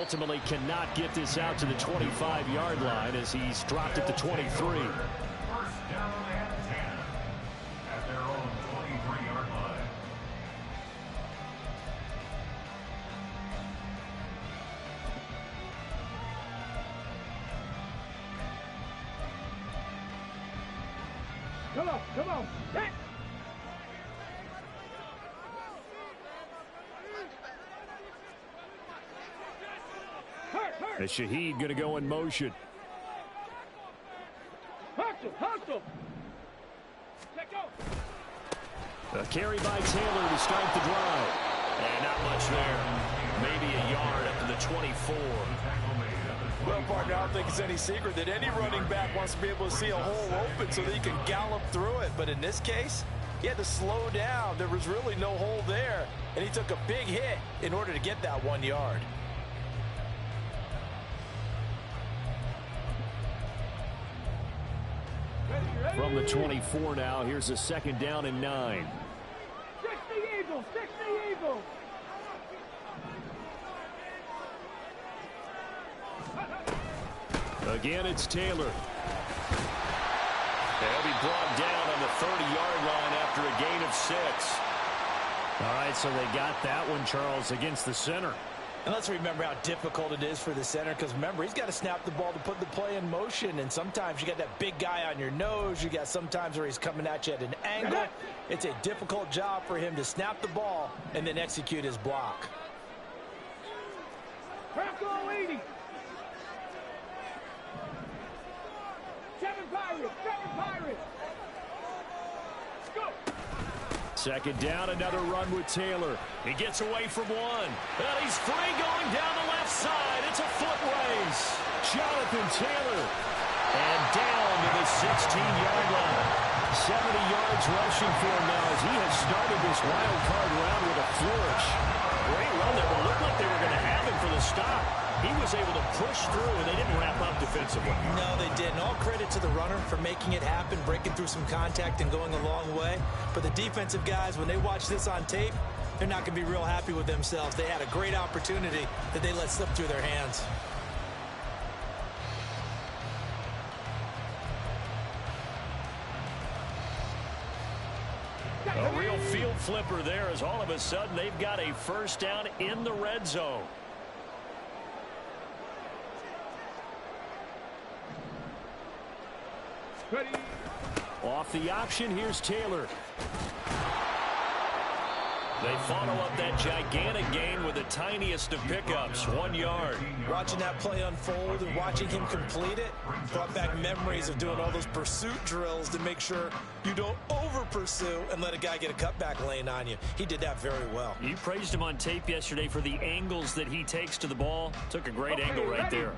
ultimately cannot get this out to the 25-yard line as he's dropped it to 23. First down and 10 at their own 23-yard line. Come on, set. As Shaheed going to go in motion. Hustle. Let go. A carry by Taylor to start the drive. And not much there. Maybe a yard up to the 24. Well, partner, I don't think it's any secret that any running back wants to be able to see a hole open so that he can gallop through it. But in this case, he had to slow down. There was really no hole there. And he took a big hit in order to get that 1 yard. From the 24 now, here's a 2nd down and 9. 60 Eagles. Again, it's Taylor. They'll be brought down on the 30-yard line after a gain of 6. All right, so they got that one, Charles, against the center. And let's remember how difficult it is for the center, because remember, he's got to snap the ball to put the play in motion, and sometimes you got that big guy on your nose. You got sometimes where he's coming at you at an angle. It's a difficult job for him to snap the ball and then execute his block. Bronco 80. 7 Pirates. Let's go. 2nd down, another run with Taylor. He gets away from one. And he's free going down the left side. It's a foot race. Jonathan Taylor. And down to the 16-yard line. 70 yards rushing for him now as he has started this wild card round with a flourish. Great run that will look like they were going to have him for the stop. He was able to push through, and they didn't wrap up defensively. No, they didn't. All credit to the runner for making it happen, breaking through some contact and going a long way. But the defensive guys, when they watch this on tape, they're not going to be real happy with themselves. They had a great opportunity that they let slip through their hands. A real field flipper there as all of a sudden they've got a 1st down in the red zone. Ready. Off the option, here's Taylor. They follow up that gigantic gain with the tiniest of pickups, 1 yard. Watching that play unfold and watching him complete it brought back memories of doing all those pursuit drills to make sure you don't over-pursue and let a guy get a cutback lane on you. He did that very well. You praised him on tape yesterday for the angles that he takes to the ball. Took a great angle right there.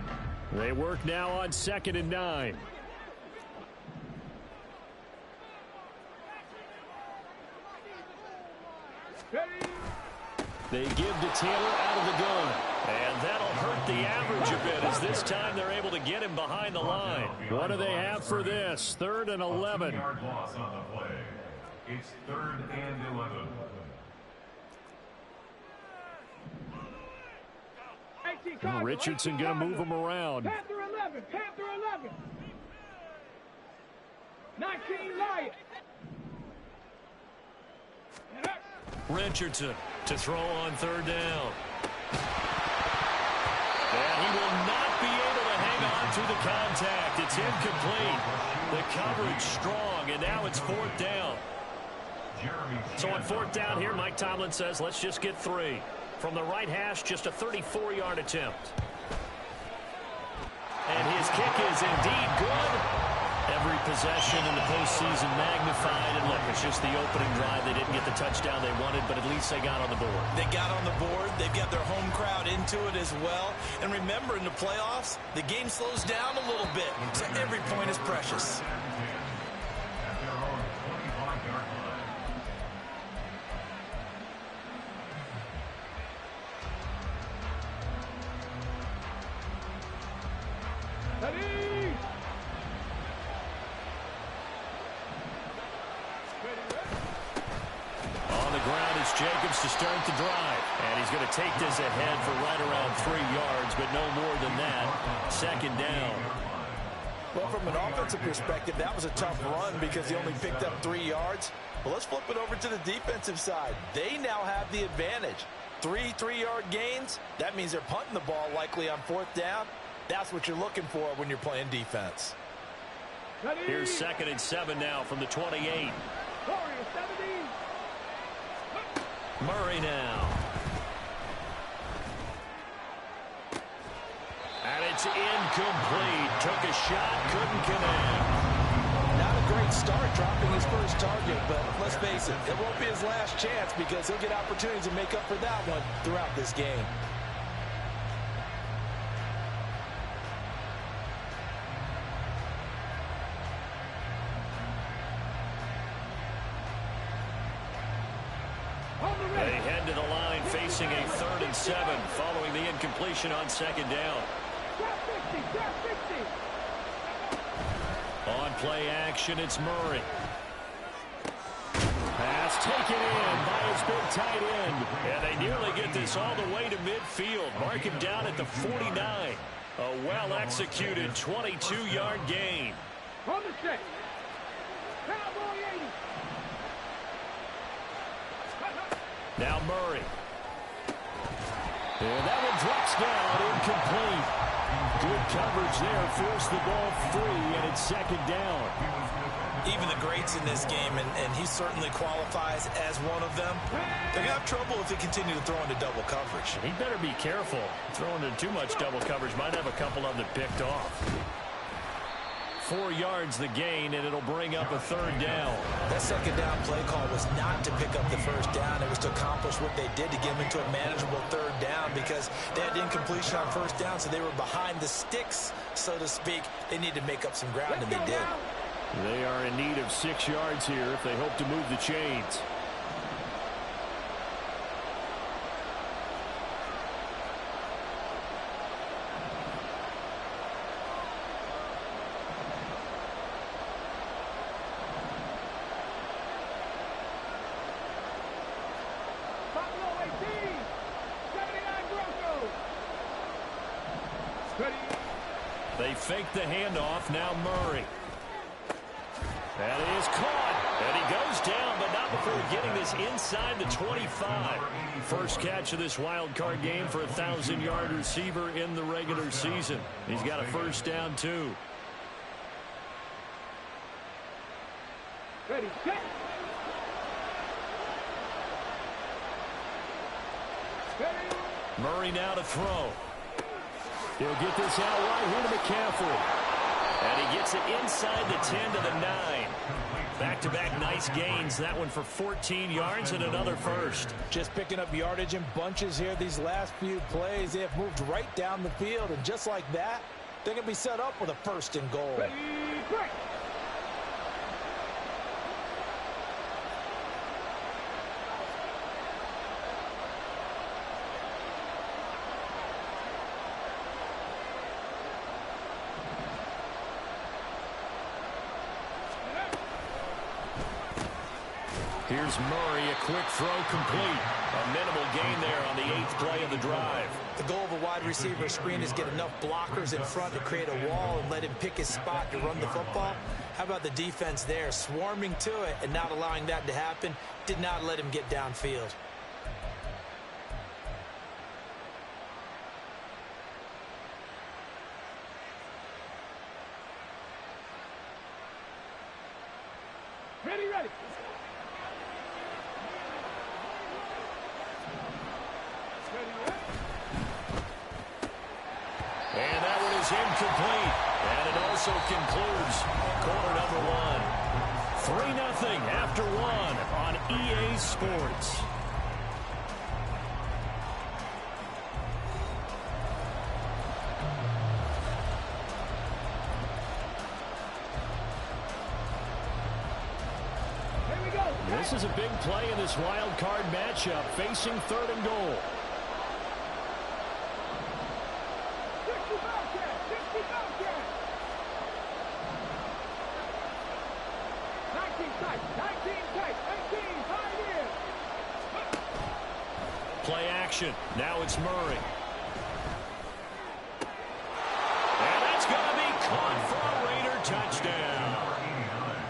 They work now on 2nd and 9. They give to Taylor out of the gun. And that'll hurt the average a bit as this time they're able to get him behind the line. What do they have for this? 3rd and 11. Yard loss on the play. It's 3rd and 11. Richardson going to move him around. Panther 11. 19 Lions. Richardson to throw on 3rd down. And he will not be able to hang on to the contact. It's incomplete. The coverage strong, and now it's 4th down. So on 4th down here, Mike Tomlin says, let's just get 3. From the right hash, just a 34-yard attempt. And his kick is indeed good. Every possession in the postseason magnified. And look, it's just the opening drive. They didn't get the touchdown they wanted, but at least they got on the board. They got on the board. They've got their home crowd into it as well. And remember, in the playoffs, the game slows down a little bit. So every point is precious. At their own 25-yard line. On the ground Here's Jacobs to start the drive. And he's going to take this ahead for right around 3 yards, but no more than that. Second down. Well, from an offensive perspective, that was a tough run because he only picked up 3 yards. Well, let's flip it over to the defensive side. They now have the advantage. 3 3-yard gains. That means they're punting the ball likely on 4th down. That's what you're looking for when you're playing defense. Here's 2nd and 7 now from the 28. Murray now. And it's incomplete. Took a shot, couldn't connect. Not a great start dropping his first target, but let's face it, it won't be his last chance because he'll get opportunities to make up for that one throughout this game. They head to the line facing a 3rd and 7 following the incompletion on 2nd down. On play action, it's Murray. Pass taken in by his big tight end. And they nearly get this all the way to midfield. Mark him down at the 49. A well-executed 22-yard gain. On the set. Cowboy 80. Now Murray. And that one drops down, incomplete. Good coverage there, forced the ball free, and it's 2nd down. Even the greats in this game, and he certainly qualifies as one of them, they're going to have trouble if they continue to throw into double coverage. He better be careful. Throwing into too much double coverage might have a couple of them picked off. 4 yards the gain, and it'll bring up a 3rd down. That 2nd down play call was not to pick up the 1st down. It was to accomplish what they did to get them into a manageable 3rd down because they had incompletion on 1st down, so they were behind the sticks, so to speak. They needed to make up some ground, and they did. They are in need of 6 yards here if they hope to move the chains. They fake the handoff. Now Murray. That is caught. And he goes down, but not before getting this inside the 25. First catch of this wild card game for a 1,000-yard receiver in the regular season. He's got a 1st down, too. Ready, set. Ready. Murray now to throw. He'll get this out right here to McCaffrey. And he gets it inside the 10 to the 9. Back-to-back nice gains. That one for 14 yards and another 1st. Just picking up yardage in bunches here these last few plays. They have moved right down the field, and just like that, they're going to be set up with a 1st and goal. Ready, break. Here's Murray, a quick throw complete. A minimal gain there on the 8th play of the drive. The goal of a wide receiver screen is get enough blockers in front to create a wall and let him pick his spot to run the football. How about the defense there, swarming to it and not allowing that to happen? Did not let him get downfield. Ready, ready. And that one is incomplete. And it also concludes quarter number 1. 3-0 after 1 on EA Sports. Here we go. This is a big play in this wild card matchup, facing 3rd and goal. 60 Bobcat, 60 Bobcat. 19 tight, 19 tight, 19, 5 years. Play action. Now it's Murray. And that's going to be caught for a Raider touchdown.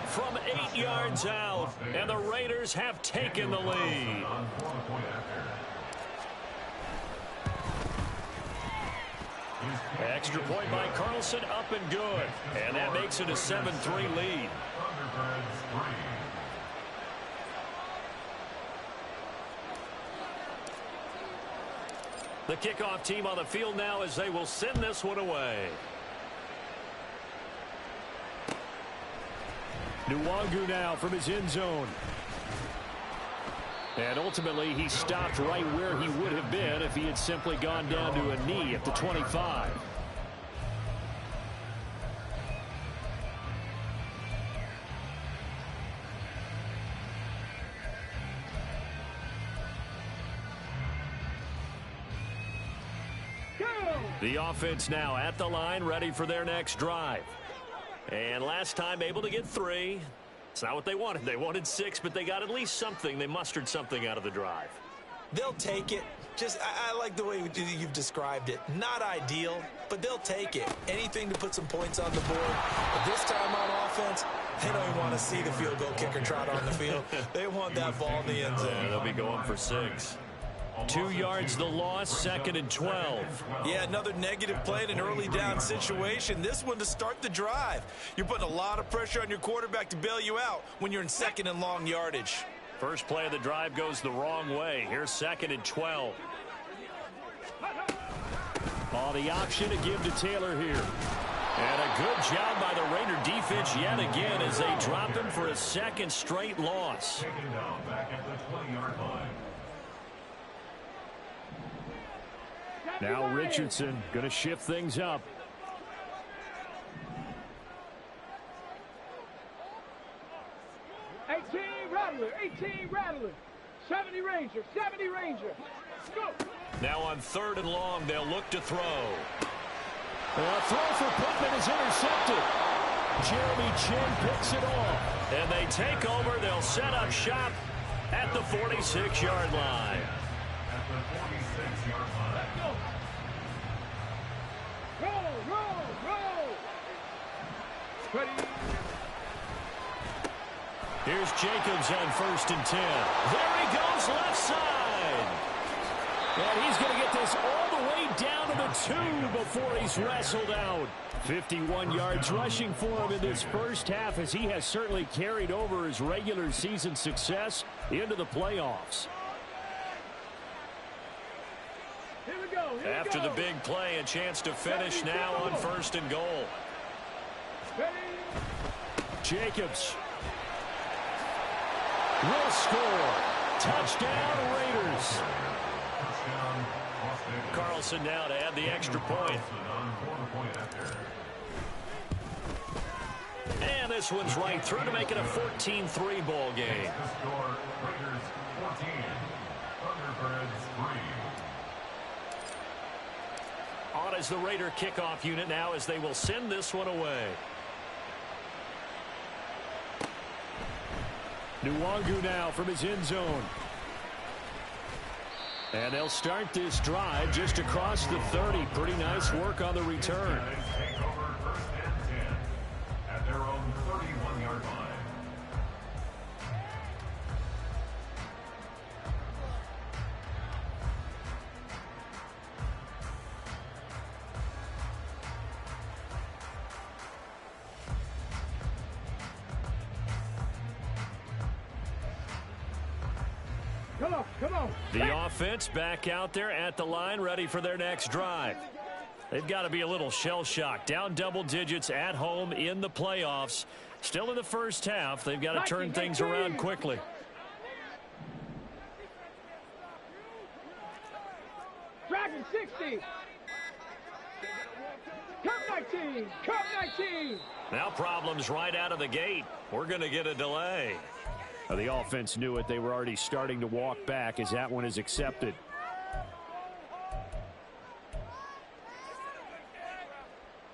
From 8 yards out, and the Raiders have taken the lead. Extra point by Carlson, up and good. And that makes it a 7-3 lead. The kickoff team on the field now as they will send this one away. Nwangu now from his end zone. And ultimately, he stopped right where he would have been if he had simply gone down to a knee at the 25. The offense now at the line, ready for their next drive. And last time able to get 3. It's not what they wanted. They wanted 6, but they got at least something. They mustered something out of the drive. They'll take it. I like the way you've described it. Not ideal, but they'll take it. Anything to put some points on the board. But this time on offense, they don't even want to see the field goal kicker trot on the field. They want that ball in the end zone. Yeah, they'll be going for 6. 2 yards the loss, 2nd and 12. Yeah, another negative play in an early down situation. This one to start the drive. You're putting a lot of pressure on your quarterback to bail you out when you're in 2nd and long yardage. First play of the drive goes the wrong way. Here's 2nd and 12. Oh, the option to give to Taylor here. And a good job by the Raider defense yet again as they drop him for a 2nd straight loss. Taken down back at the 20-yard line. Now Richardson going to shift things up. 18 Rattler, 18 Rattler. 70 Ranger, 70 Ranger. Go. Now on 3rd and long, they'll look to throw. A throw for Pittman is intercepted. Jeremy Chinn picks it off. And they take over. They'll set up shop at the 46-yard line. At the 46-yard line. Roll. Ready. Here's Jacobs on 1st and 10. There he goes, left side. And he's going to get this all the way down to the 2 before he's wrestled out. 51 yards rushing for him in this first half as he has certainly carried over his regular season success into the playoffs. Here we go. After the big play, a chance to finish now on 1st and goal. Ready. Jacobs will score. Touchdown, Raiders. Carlson now to add the extra point. And this one's right through to make it a 14-3 ball game. Score Raiders 14, Thunderbirds 3. On as the Raider kickoff unit now as they will send this one away. Nwangu now from his end zone. And they'll start this drive just across the 30. Pretty nice work on the return. Take over 1st and 10 at their own 31-yard line. Come on. The offense back out there at the line, ready for their next drive. They've got to be a little shell-shocked. Down double digits at home in the playoffs. Still in the first half. They've got to turn things around quickly. Dragon 60. Come 19. Come 19. Now problems right out of the gate. We're going to get a delay. The offense knew it. They were already starting to walk back as that one is accepted.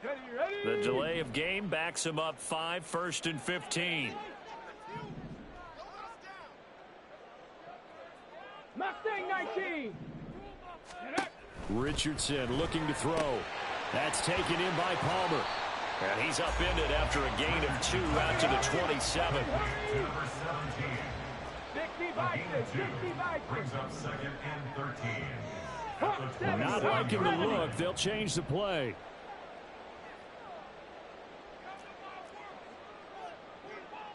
Ready. The delay of game backs him up 5, 1st and 15. Mustang 19. Richardson looking to throw. That's taken in by Palmer. And he's upended after a gain of 2 out to the 27. Number 17. 65 brings up 2nd and 13. Not liking the look. They'll change the play.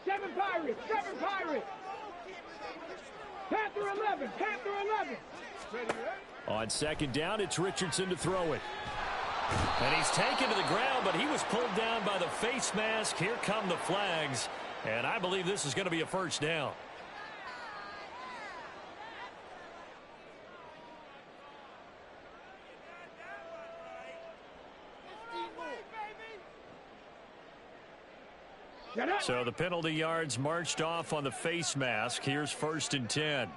Seven Pirates. Panther 11. On 2nd down, it's Richardson to throw it. And he's taken to the ground, but he was pulled down by the face mask. Here come the flags. And I believe this is going to be a first down. So the penalty yards marched off on the face mask. Here's 1st and 10.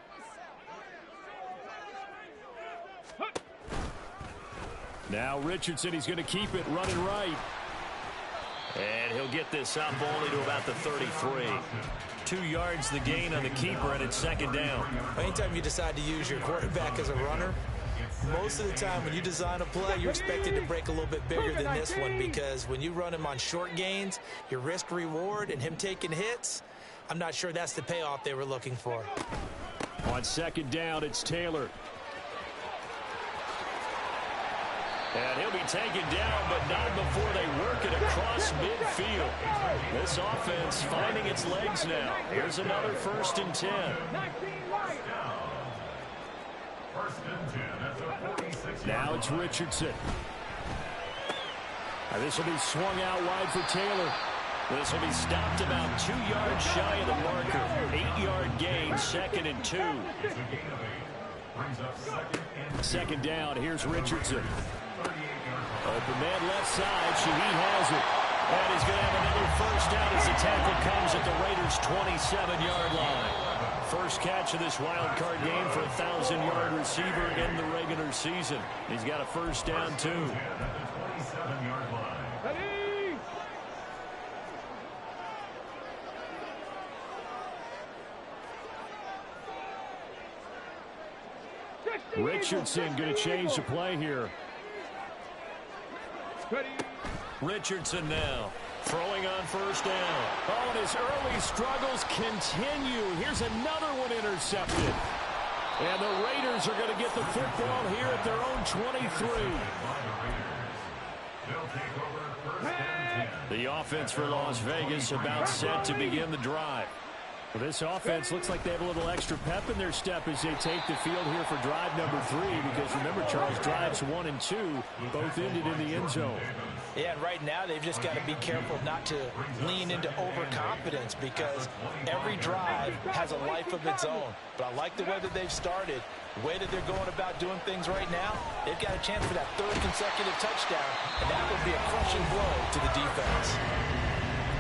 Now Richardson, he's going to keep it running right. And he'll get this up only to about the 33. 2 yards the gain on the keeper, and it's 2nd down. Anytime you decide to use your quarterback as a runner, most of the time when you design a play, you're expected to break a little bit bigger than this one, because when you run him on short gains, your risk reward and him taking hits, I'm not sure that's the payoff they were looking for. On 2nd down, it's Taylor. And he'll be taken down, but not before they work it across midfield. This offense finding its legs now. Here's another 1st and 10. 1st and 10 at the 46. Now it's Richardson. This will be swung out wide for Taylor. This will be stopped about 2 yards shy of the marker. 8-yard gain, 2nd and 2. It's a gain of 8. Brings up 2nd and 2nd down, here's Richardson. Open man left side, Shaheed has it. And he's going to have another 1st down as the tackle comes at the Raiders' 27-yard line. First catch of this wild card game for a 1,000-yard receiver in the regular season. He's got a 1st down, too. at the 27-yard line. Richardson going to change the play here. Richardson now throwing on 1st down. Oh, and his early struggles continue. Here's another one intercepted. And the Raiders are going to get the football here at their own 23. The offense for Las Vegas about set to begin the drive. Well, this offense looks like they have a little extra pep in their step as they take the field here for drive number 3, because remember, Charles, drives 1 and 2 both ended in the end zone. Yeah, and right now they've just got to be careful not to lean into overconfidence, because every drive has a life of its own. But I like the way that they've started, the way that they're going about doing things right now. They've got a chance for that 3rd consecutive touchdown, and that would be a crushing blow to the defense.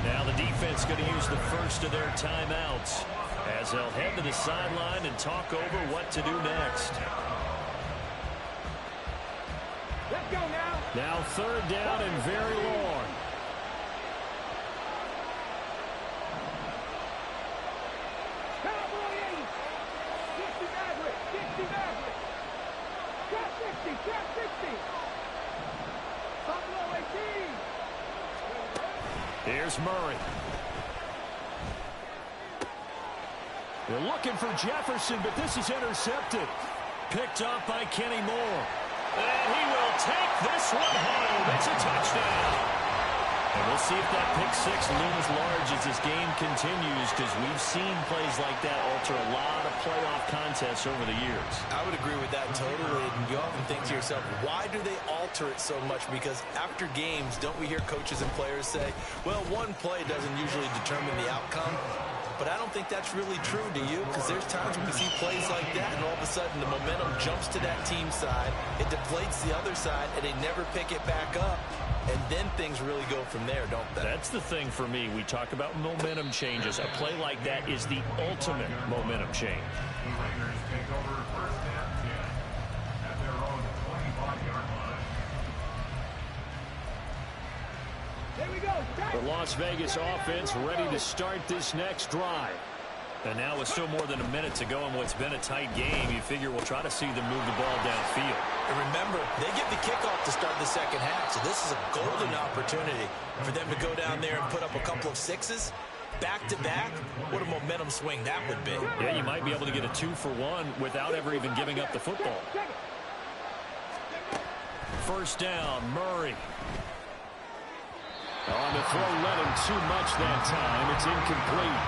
Now the defense going to use the first of their timeouts as they'll head to the sideline and talk over what to do next. Let's go now. Now 3rd down and very long. Cowboy 80. 60 Maverick. Trap 60. Buffalo 18. Here's Murray. They're looking for Jefferson, but this is intercepted. Picked up by Kenny Moore. And he will take this one home. It's a touchdown. And we'll see if that pick 6 looms large as this game continues, because we've seen plays like that alter a lot of playoff contests over the years. I would agree with that totally. And you often think to yourself, why do they alter it so much? Because after games, don't we hear coaches and players say, well, one play doesn't usually determine the outcome? But I don't think that's really true, do you? Because there's times when we see plays like that, and all of a sudden the momentum jumps to that team side, it deflates the other side, and they never pick it back up. And then things really go from there, don't they? That's the thing for me. We talk about momentum changes. A play like that is the ultimate momentum change. The Raiders take over 1st and 10 at their own 25-yard line. There we go. The Las Vegas offense ready to start this next drive. And now with still more than a minute to go in what's been a tight game, you figure we'll try to see them move the ball downfield. And remember, they get the kickoff to start the second half, so this is a golden opportunity for them to go down there and put up a couple of sixes. Back-to-back, what a momentum swing that would be. Yeah, you might be able to get a 2-for-1 without ever even giving up the football. First down, Murray. On the throw, led him too much that time. It's incomplete.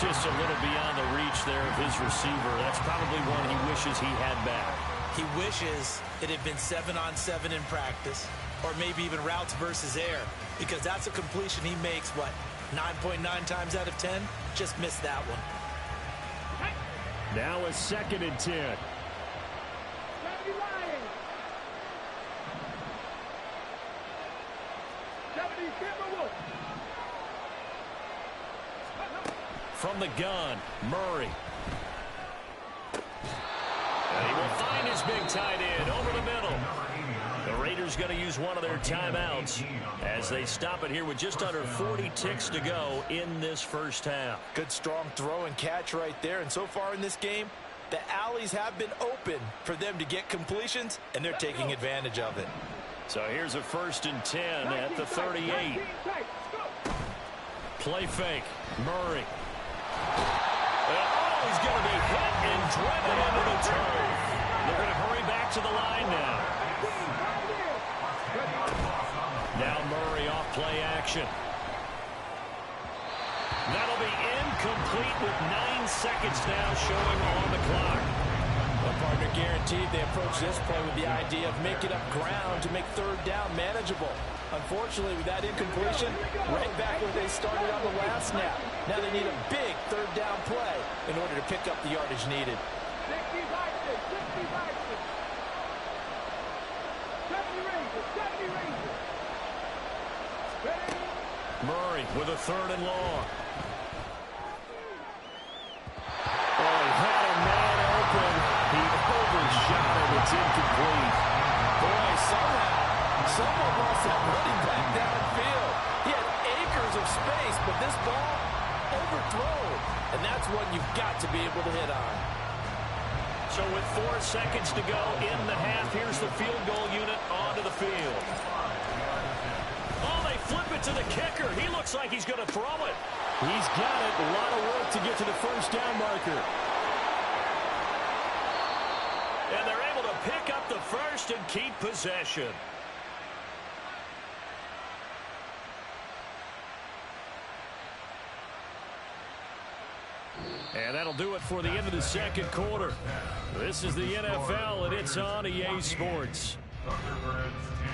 Just a little beyond the reach there of his receiver. That's probably one he wishes he had back. He wishes it had been 7-on-7 in practice, or maybe even routes versus air, because that's a completion he makes, 9.9 times out of 10? Just missed that one. Now a 2nd and 10. From the gun, Murray. And he will find his big tight end over the middle. The Raiders going to use one of their timeouts as they stop it here with just under 40 ticks to go in this first half. Good strong throw and catch right there. And so far in this game, the alleys have been open for them to get completions, and they're taking advantage of it. So here's a 1st and 10 at the 38. Play fake. Murray. Oh, he's going to be hit and driven into the turf. They're going to hurry back to the line now. Now Murray off play action. That'll be incomplete with 9 seconds now showing on the clock. Well, partner, guaranteed they approach this play with the idea of making up ground to make 3rd down manageable. Unfortunately, with that incompletion, right back where they started on the last snap. Now they need a big 3rd down play in order to pick up the yardage needed. 70 Rangers. Murray with a 3rd and long. Oh, he had a man open. He overshot it. It's incomplete. Boy, someone lost that running back downfield. He had acres of space, but this ball overthrown. And that's one you've got to be able to hit on. So with 4 seconds to go in the half, here's the field goal unit onto the field. Oh, they flip it to the kicker. He looks like he's going to throw it. He's got it. A lot of work to get to the 1st down marker. And they're able to pick up the 1st and keep possession. And that'll do it for the end of the 2nd quarter. This is the NFL, and it's on EA Sports. Thunderbirds 10.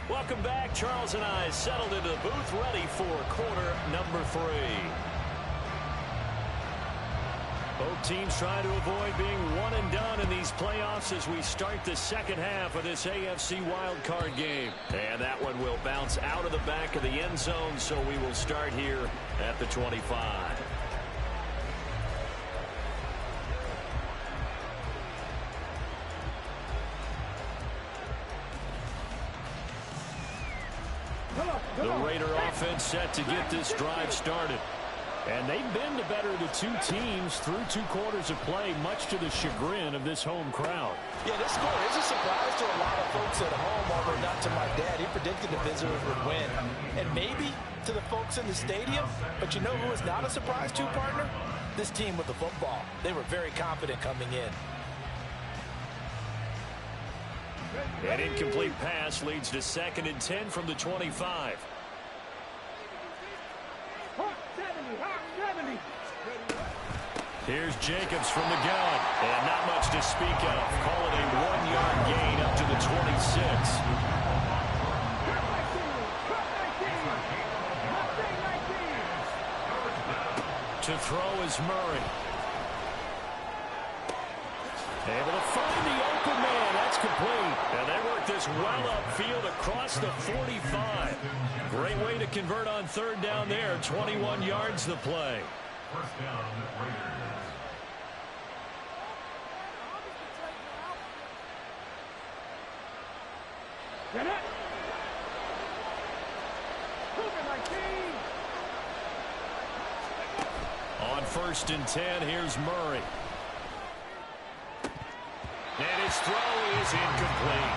Welcome back. Charles and I settled into the booth, ready for quarter number 3. Both teams trying to avoid being one and done in these playoffs as we start the 2nd half of this AFC wildcard game. And that one will bounce out of the back of the end zone, so we will start here at the 25. The Raider offense set to get this drive started. And they've been the better of the 2 teams through 2 quarters of play, much to the chagrin of this home crowd. Yeah, this score is a surprise to a lot of folks at home, although not to my dad. He predicted the visitors would win. And maybe to the folks in the stadium. But you know who is not a surprise to, partner? This team with the football. They were very confident coming in. An incomplete pass leads to 2nd and 10 from the 25. Here's Jacobs from the gun. And not much to speak of. Call it a 1-yard gain up to the 26. To throw is Murray. Able to find the open man. That's complete. And they work this well upfield across the 45. Great way to convert on 3rd down there. 21 yards the play. First down, Raiders. On 1st and 10, here's Murray. And his throw is incomplete.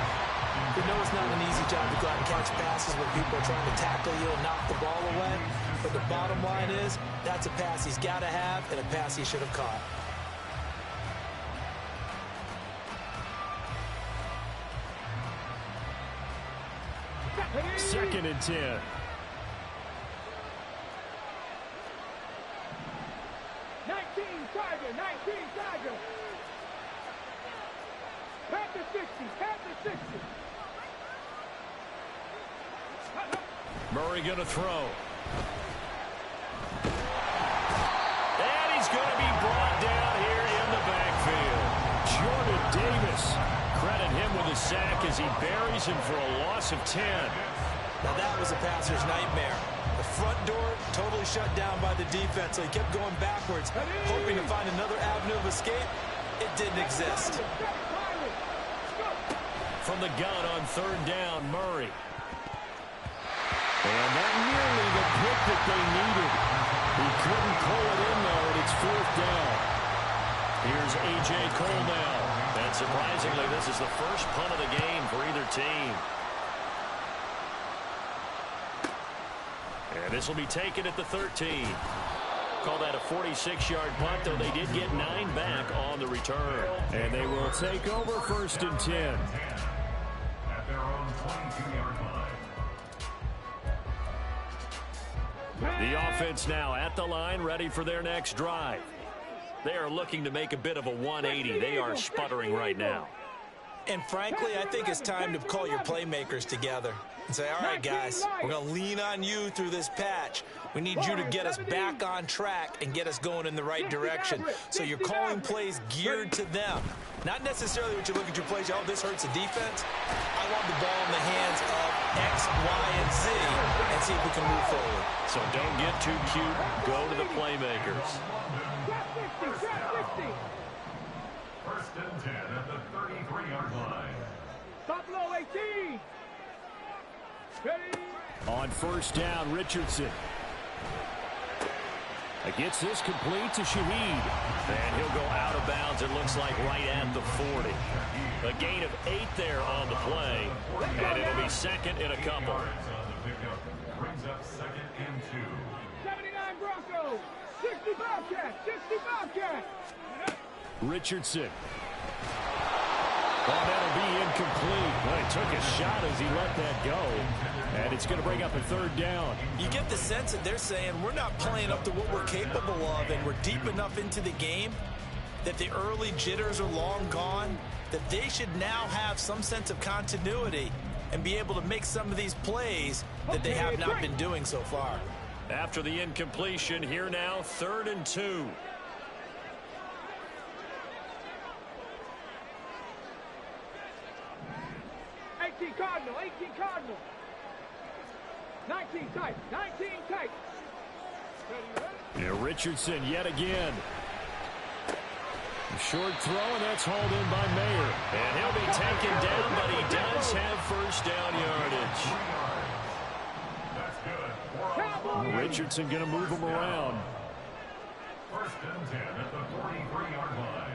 You know it's not an easy job to go out and catch passes when people are trying to tackle you and knock the ball away. But the bottom line is, that's a pass he's got to have and a pass he should have caught. Second and 10. Tiger. Panther 60. Murray going to throw. And he's going to be brought down here in the backfield. Jordan Davis. Credit him with a sack as he buries him for a loss of 10. Now that was a passer's nightmare. The front door totally shut down by the defense, so he kept going backwards, hoping to find another avenue of escape. It didn't exist. From the gun on 3rd down, Murray. And that nearly the pick that they needed. He couldn't pull it in, though, and it's 4th down. Here's A.J. Cole now. And surprisingly, this is the first punt of the game for either team. And this will be taken at the 13. Call that a 46-yard punt, though they did get 9 back on the return. And they will take over 1st and 10. At their own 22-yard line. The offense now at the line, ready for their next drive. They are looking to make a bit of a 180. They are sputtering right now. And frankly, I think it's time to call your playmakers together and say, all right, guys, we're going to lean on you through this patch. We need you to get us back on track and get us going in the right direction. So you're calling plays geared to them. Not necessarily what you look at your plays, oh, this hurts the defense. I want the ball in the hands of X, Y, and Z and see if we can move forward. So don't get too cute. Go to the playmakers. 1st and 10 at the 33-yard line. Top low 18. Ready. On 1st down, Richardson. Gets this complete to Shaheed. And he'll go out of bounds, it looks like, right at the 40. A gain of 8 there on the play. And it'll be 2nd and a couple. Brings up 2nd and 2. 79 Broncos. 60 Bobcats. Richardson. Oh, that'll be incomplete. Well, he took a shot as he let that go. And it's going to bring up a 3rd down. You get the sense that they're saying we're not playing up to what we're capable of, and we're deep enough into the game that the early jitters are long gone, that they should now have some sense of continuity and be able to make some of these plays that they have not been doing so far. After the incompletion, here now, 3rd and 2. Cardinal. 19 tight. Yeah, Richardson yet again. A short throw, and that's hauled in by Mayer. And he'll be taken down, but he does have 1st down yardage. Richardson going to move him around. 1st and 10 at the 43-yard line.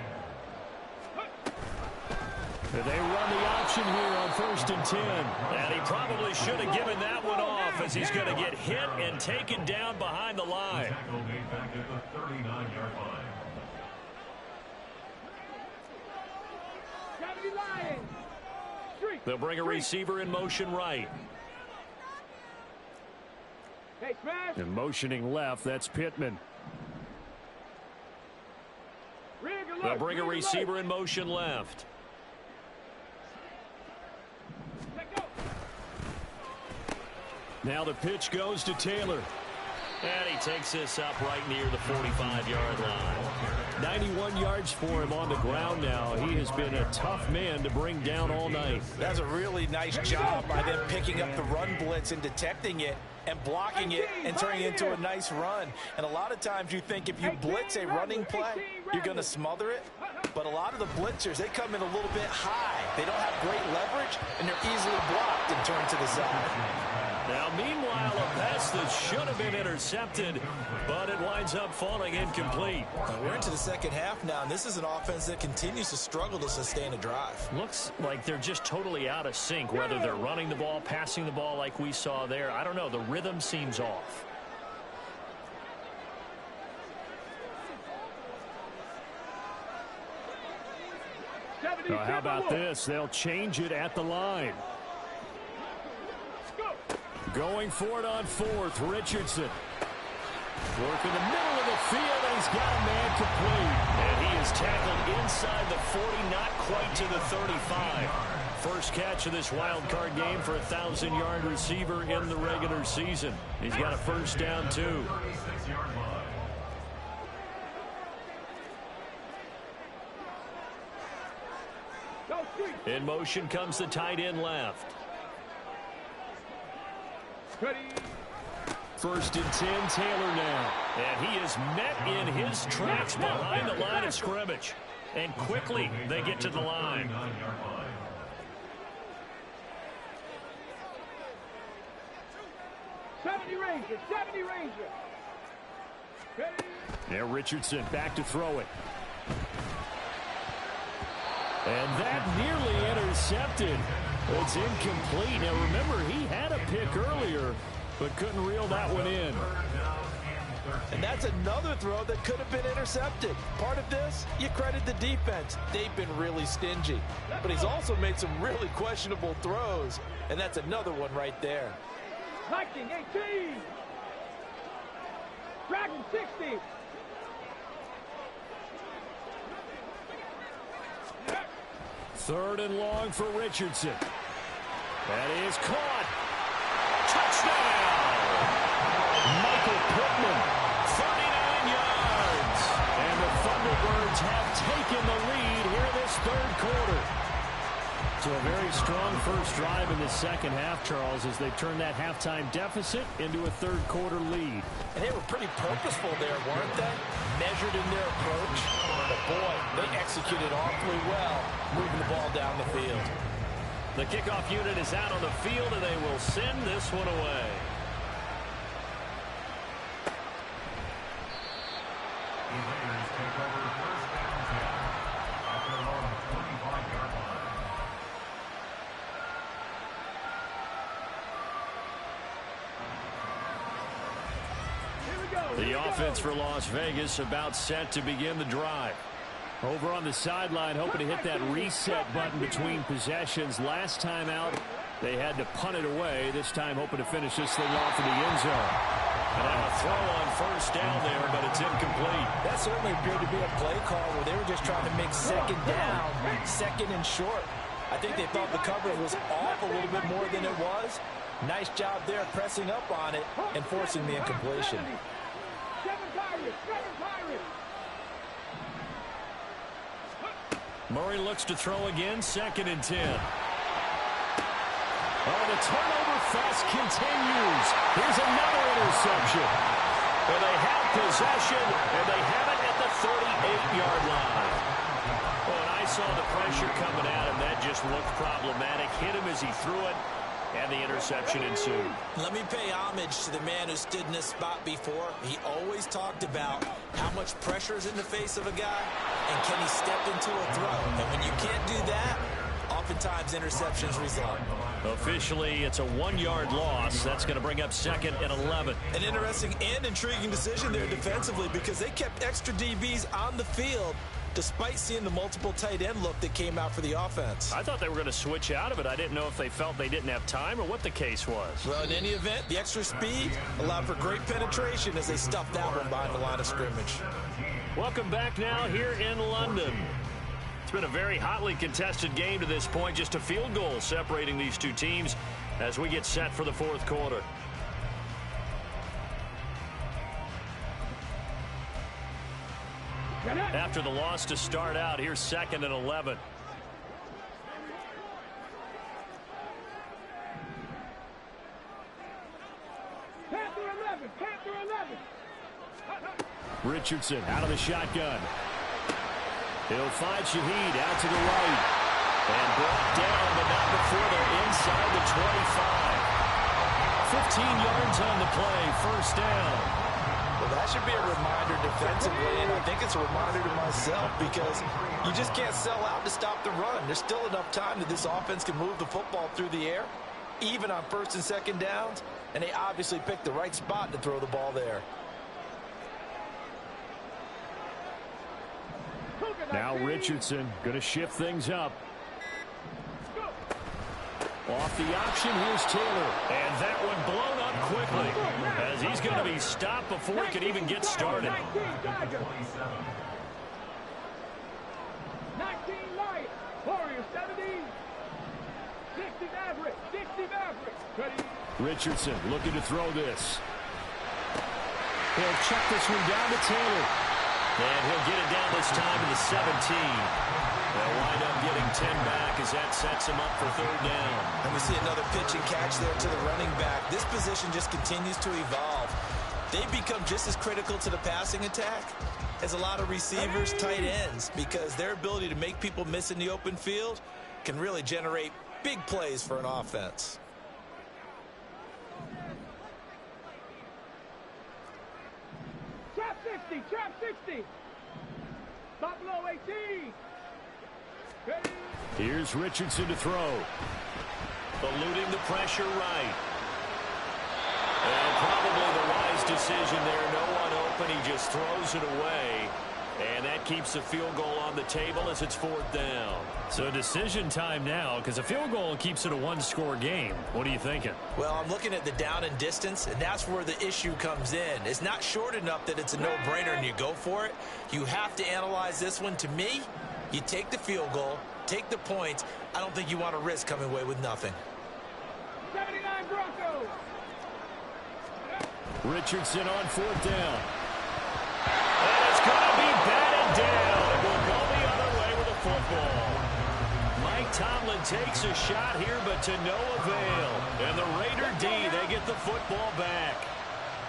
They run the option here on 1st and 10. And he probably should have given that one off as he's going to get hit and taken down behind the line. Tackle made back at the 39-yard line. They'll bring a receiver in motion right. And motioning left, that's Pittman. They'll bring a receiver in motion left. Now the pitch goes to Taylor. And he takes this up right near the 45-yard line. 91 yards for him on the ground now. He has been a tough man to bring down all night. That's a really nice job by them picking up the run blitz and detecting it and blocking it and turning it into a nice run. And a lot of times you think if you blitz a running play, you're going to smother it. But a lot of the blitzers, they come in a little bit high. They don't have great leverage, and they're easily blocked and turned to the side. Now, meanwhile, a pass that should have been intercepted, but it winds up falling incomplete. We're into the second half now, and this is an offense that continues to struggle to sustain a drive. Looks like they're just totally out of sync, whether they're running the ball, passing the ball like we saw there. I don't know. The rhythm seems off. How about this? They'll change it at the line. Going for it on fourth, Richardson. Working the middle of the field, and he's got a man complete. And he is tackled inside the 40, not quite to the 35. First catch of this wild card game for a 1,000-yard receiver in the regular season. He's got a first down, too. In motion comes the tight end left. First and 10, Taylor now. And he is met in his tracks behind the line of scrimmage. And quickly they get to the line. '70 Ranger. Now Richardson back to throw it. And that nearly intercepted. It's incomplete. Now remember, he had a pick earlier, but couldn't reel that one in. And that's another throw that could have been intercepted. Part of this, you credit the defense. They've been really stingy. But he's also made some really questionable throws, and that's another one right there. Viking 18. Dragon 60. Third and long for Richardson. That is caught. Touchdown! Michael Pittman, 39 yards. And the Thunderbirds have taken the lead here in this third quarter. So a very strong first drive in the second half, Charles, as they turn that halftime deficit into a third quarter lead. And they were pretty purposeful there, weren't they? Measured in their approach. But boy, they executed awfully well, moving the ball down the field. The kickoff unit is out on the field, and they will send this one away. Invaders take over first down 10 at their own 25-yard line. The offense for Las Vegas about set to begin the drive. Over on the sideline, hoping to hit that reset button between possessions. Last time out, they had to punt it away. This time, hoping to finish this thing off in the end zone. And now a throw on first down there, but it's incomplete. That certainly appeared to be a play call where they were just trying to make second down, second and short. I think they thought the coverage was off a little bit more than it was. Nice job there pressing up on it and forcing the incompletion. Murray looks to throw again, second and 10. Oh, the turnover fest continues. Here's another interception. And they have possession, and they have it at the 38-yard line. Oh, and I saw the pressure coming at him. That just looked problematic. Hit him as he threw it, and the interception ensued. Let me pay homage to the man who stood in this spot before. He always talked about how much pressure is in the face of a guy, and can he step into a throw. And when you can't do that, oftentimes interceptions result. Officially, it's a 1-yard loss. That's going to bring up second and 11. An interesting and intriguing decision there defensively, because they kept extra DBs on the field despite seeing the multiple tight end look that came out for the offense. I thought they were going to switch out of it. I didn't know if they felt they didn't have time or what the case was. Well, in any event, the extra speed allowed for great penetration as they stuffed that one behind the line of scrimmage. Welcome back now here in London. It's been a very hotly contested game to this point. Just a field goal separating these two teams as we get set for the fourth quarter. After the loss to start out, here's second and 11. Panther 11, Panther 11. Richardson out of the shotgun. He'll find Shaheed out to the right. And brought down, but not before they're inside the 25. 15 yards on the play, first down. Well, that should be a reminder defensively, and I think it's a reminder to myself because you just can't sell out to stop the run. There's still enough time that this offense can move the football through the air, even on first and second downs, and they obviously picked the right spot to throw the ball there. Now Richardson going to shift things up. Off the option, here's Taylor. And that one blown up quickly as he's going to be stopped before he can even get started. 19 Lions. Warriors 70. 60 Maverick. 60 Maverick. Ready. Richardson looking to throw this. He'll check this one down to Taylor. And he'll get it down this time to the 17. They'll wind up getting 10 back as that sets him up for third down. And we see another pitch and catch there to the running back. This position just continues to evolve. They become just as critical to the passing attack as a lot of receivers, tight ends, because their ability to make people miss in the open field can really generate big plays for an offense. Trap 60. Trap 60. Stop below 18. Ready. Here's Richardson to throw. Eluding the pressure right. And probably the wise decision there. No one open. He just throws it away. And that keeps the field goal on the table as it's fourth down. So decision time now because a field goal keeps it a one-score game. What are you thinking? Well, I'm looking at the down and distance, and that's where the issue comes in. It's not short enough that it's a no-brainer and you go for it. You have to analyze this one. To me, you take the field goal, take the points. I don't think you want to risk coming away with nothing. 79 Broncos. Richardson on fourth down. And it's going to be batted down. It will go the other way with a football. Mike Tomlin takes a shot here, but to no avail. And the Raider D, they get the football back.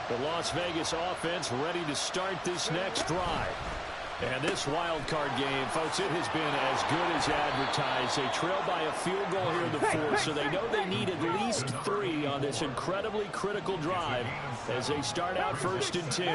The Las Vegas offense ready to start this next drive. And this wild card game, folks, it has been as good as advertised. They trail by a field goal here in the fourth, so they know they need at least 3 on this incredibly critical drive as they start out first and 10.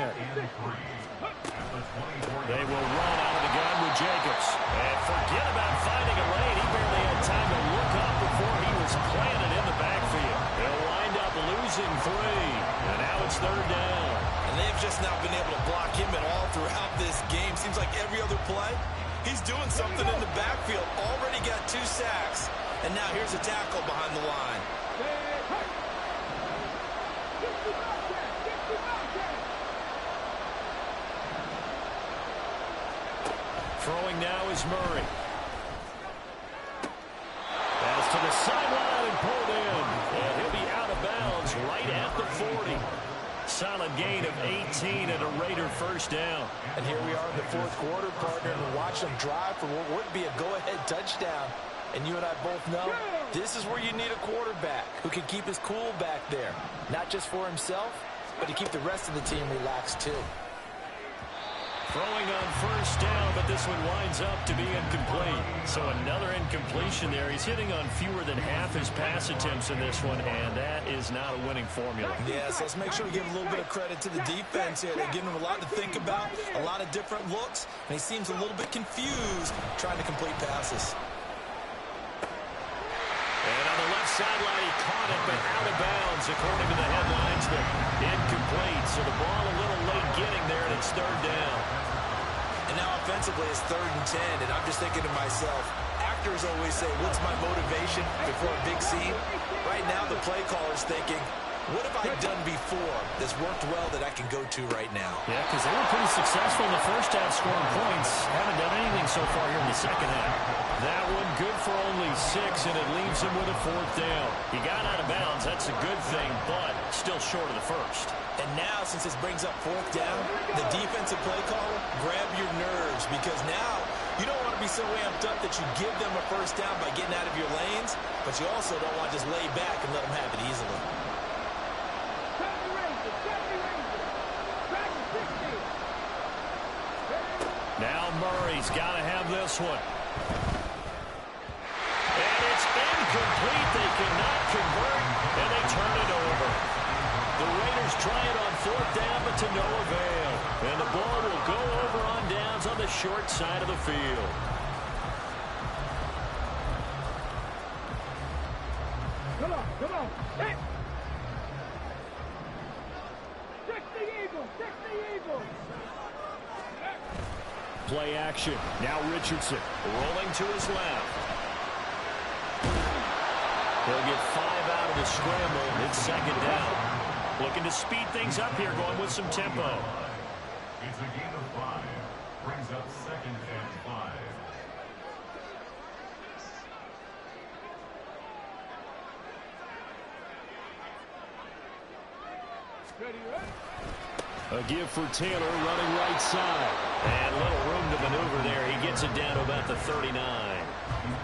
They will run out of the gun with Jacobs. And forget about finding a lane. He barely had time to look up before he was planted in the backfield. They'll wind up losing 3. And now it's third down. And they've just not been able to block him at all throughout this game. Seems like every other play, he's doing something in the backfield. Already got 2 sacks. And now here's a tackle behind the line. Throwing now is Murray. Pass to the sideline and pulled in. And he'll be out of bounds right at the 40. Solid gain of 18 and a Raider first down. And here we are in the fourth quarter, partner, and we're watching them drive for what would be a go-ahead touchdown. And you and I both know this is where you need a quarterback who can keep his cool back there. Not just for himself, but to keep the rest of the team relaxed too. Throwing on first down, but this one winds up to be incomplete. So another incompletion there. He's hitting on fewer than half his pass attempts in this one, and that is not a winning formula. Yes, let's make sure we give a little bit of credit to the defense here. They're giving him a lot to think about, a lot of different looks, and he seems a little bit confused trying to complete passes. And on the left sideline, he caught it, but out of bounds, according to the headlines. But incomplete, so the ball a little late getting there, and it's third down. And now offensively, it's 3rd and 10, and I'm just thinking to myself, actors always say, what's my motivation before a big scene? Right now, the play caller's thinking, what have I done before that's worked well that I can go to right now? Yeah, because they were pretty successful in the first half scoring points. Haven't done anything so far here in the second half. That one good for only 6, and it leaves him with a 4th down. He got out of bounds. That's a good thing, but still short of the first. And now, since this brings up 4th down, the defensive play caller, grab your nerves, because now you don't want to be so amped up that you give them a first down by getting out of your lanes, but you also don't want to just lay back and let them have it easily. 70 Rangers. 70 Rangers. Dragon 60. Now Murray's got to have this one. And it's incomplete. They cannot convert, and they turn it over. The Raiders try it on 4th down, but to no avail. And the ball will go over on downs on the short side of the field. Come on, come on. Hey. 60 Eagles, 60 Eagles. Play action. Now Richardson. Rolling to his left. He'll get 5 out of the scramble. It's 2nd down. Looking to speed things up here, going with some tempo. It's a gain of 5. Brings up 2nd and 5. Ready, ready? A give for Taylor running right side. And little room to maneuver there. He gets it down to about the 39.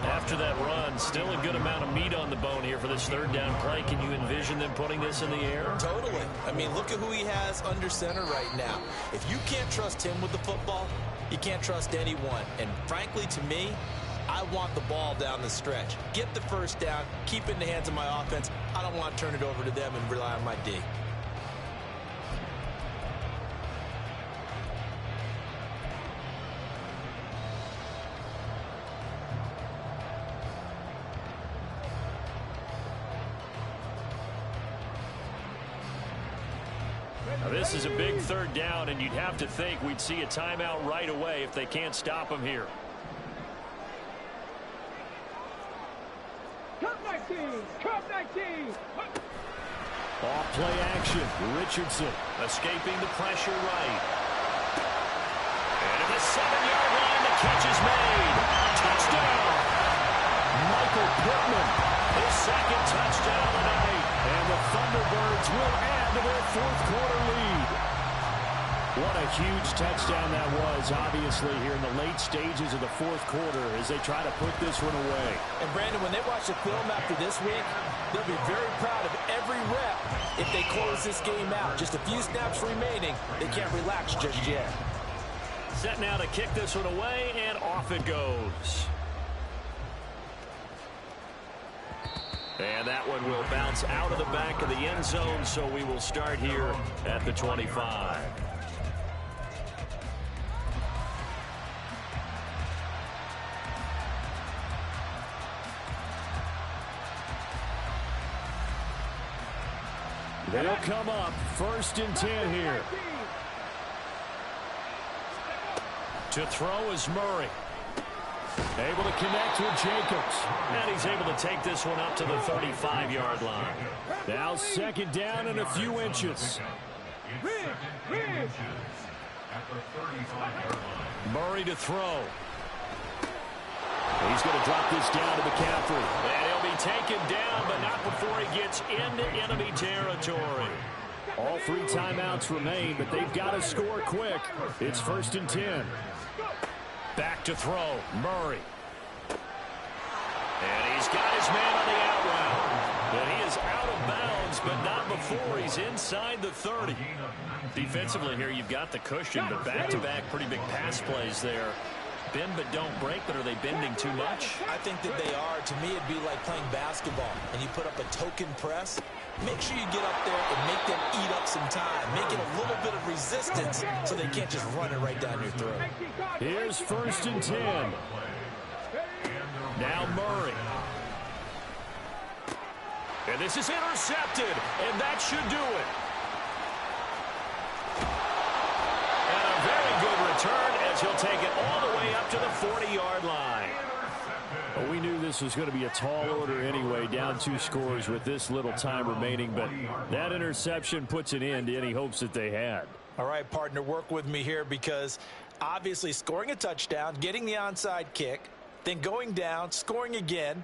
After that run, still a good amount of meat on the bone here for this 3rd down play. Can you envision them putting this in the air? Totally. I mean, look at who he has under center right now. If you can't trust him with the football, you can't trust anyone. And frankly, to me, I want the ball down the stretch. Get the 1st down, keep it in the hands of my offense. I don't want to turn it over to them and rely on my D. Now, this is a big 3rd down, and you'd have to think we'd see a timeout right away if they can't stop him here. Come 19, come 19. Off play action. Richardson. Escaping the pressure right. And at the 7-yard line, the catch is made. Touchdown! Michael Pittman. His 2nd touchdown tonight. And the Thunderbirds will add to their 4th quarter lead. What a huge touchdown that was, obviously, here in the late stages of the 4th quarter as they try to put this one away. And, Brandon, when they watch the film after this week, they'll be very proud of every rep if they close this game out. Just a few snaps remaining. They can't relax just yet. Set now to kick this one away, and off it goes. And that one will bounce out of the back of the end zone, so we will start here at the 25. They'll come up 1st and 10 here. To throw is Murray. Able to connect with Jacobs. And he's able to take this one up to the 35-yard line. Now 2nd down and a few inches. Murray to throw. He's going to drop this down to McCaffrey. And he'll be taken down, but not before he gets into enemy territory. All 3 timeouts remain, but they've got to score quick. It's 1st and 10. Back to throw, Murray. And he's got his man on the out route. And he is out of bounds, but not before he's inside the 30. Defensively here, you've got the cushion, but back-to-back pretty big pass plays there. Bend but don't break, but are they bending too much? I think that they are. To me, it'd be like playing basketball, and you put up a token press. Make sure you get up there and make them eat up some time. Make it a little bit of resistance so they can't just run it right down your throat. Here's 1st and 10. Now Murray. And this is intercepted, and that should do it. And a very good return as he'll take it all the way up to the 40-yard line. Well, we knew this was going to be a tall order anyway, down 2 scores with this little time remaining, but that interception puts an end to any hopes that they had. All right, partner, work with me here because obviously scoring a touchdown, getting the onside kick, then going down, scoring again,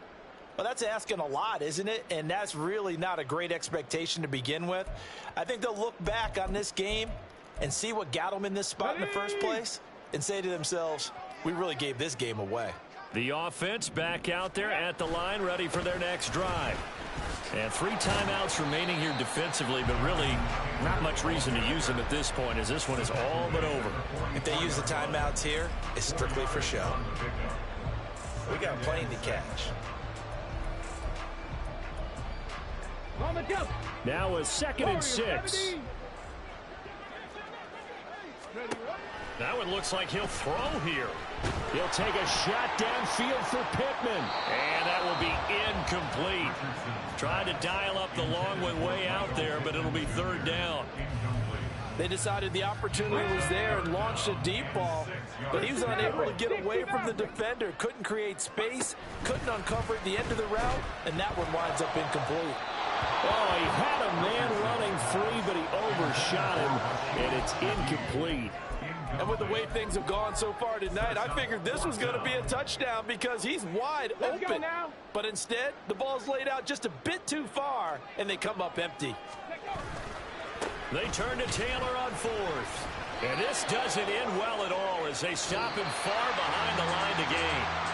well, that's asking a lot, isn't it? And that's really not a great expectation to begin with. I think they'll look back on this game and see what got them in this spot in the first place and say to themselves, we really gave this game away. The offense back out there at the line, ready for their next drive. And 3 timeouts remaining here defensively, but really not much reason to use them at this point as this one is all but over. If they use the timeouts here, it's strictly for show. We got plenty to catch. let's go. Now a 2nd and 6. 17. That one looks like he'll throw here. He'll take a shot downfield for Pittman. And that will be incomplete. Tried to dial up the long one way out there, but it'll be 3rd down. They decided the opportunity was there and launched a deep ball, but he was unable to get away from the defender. Couldn't create space, couldn't uncover at the end of the route, and that one winds up incomplete. Oh, he had a man running free, but he overshot him, and it's incomplete. And with the way things have gone so far tonight, I figured this was going to be a touchdown because he's wide open. But instead, the ball's laid out just a bit too far, and they come up empty. They turn to Taylor on 4th. And this doesn't end well at all as they stop him far behind the line to gain.